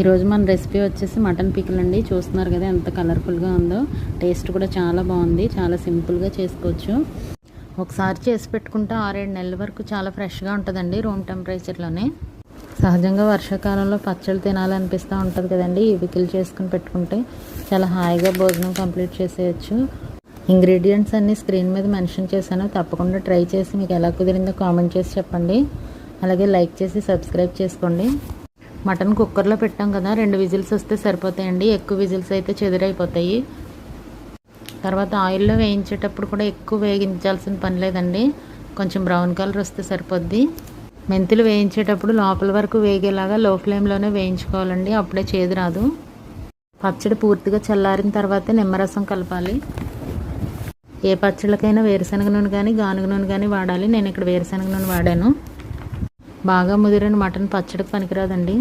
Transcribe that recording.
ఈరోజు మన రెసిపీ వచ్చేసి మటన్ పికిల్ అండి. చూస్తున్నారు కదా ఎంత కలర్ఫుల్గా ఉందో. టేస్ట్ కూడా చాలా బాగుంది. చాలా సింపుల్గా చేసుకోవచ్చు. ఒకసారి చేసి పెట్టుకుంటే 6-7 నెలల వరకు చాలా ఫ్రెష్గా ఉంటుందండి రూమ్ టెంపరేచర్లోనే. సహజంగా వర్షాకాలంలో పచ్చళ్ళు తినాలనిపిస్తూ ఉంటుంది కదండి. ఈ పికిల్ చేసుకుని పెట్టుకుంటే చాలా హాయిగా భోజనం కంప్లీట్ చేసేయచ్చు. ఇంగ్రీడియంట్స్ అన్నీ స్క్రీన్ మీద మెన్షన్ చేశాను. తప్పకుండా ట్రై చేసి మీకు ఎలా కుదిరిందో కామెంట్ చేసి చెప్పండి. అలాగే లైక్ చేసి సబ్స్క్రైబ్ చేసుకోండి. మటన్ కుక్కర్లో పెట్టాం కదా, 2 విజిల్స్ వస్తే సరిపోతాయండి. ఎక్కువ విజిల్స్ అయితే చెదిరైపోతాయి. తర్వాత ఆయిల్లో వేయించేటప్పుడు కూడా ఎక్కువ వేగించాల్సిన పని లేదండి. కొంచెం బ్రౌన్ కలర్ వస్తే సరిపోద్ది. మెంతులు వేయించేటప్పుడు లోపల వరకు వేగేలాగా లో ఫ్లేమ్లోనే వేయించుకోవాలండి. అప్పుడే చేదు రాదు. పచ్చడి పూర్తిగా చల్లారిన తర్వాతే నిమ్మరసం కలపాలి. ఏ పచ్చళ్ళకైనా వేరుశనగ నూనె కానీ గానుగ నూనె కానీ వాడాలి. నేను ఇక్కడ వేరుశనగ నూనె వాడాను. బాగా ముదిరిన మటన్ పచ్చడికి పనికిరాదండి.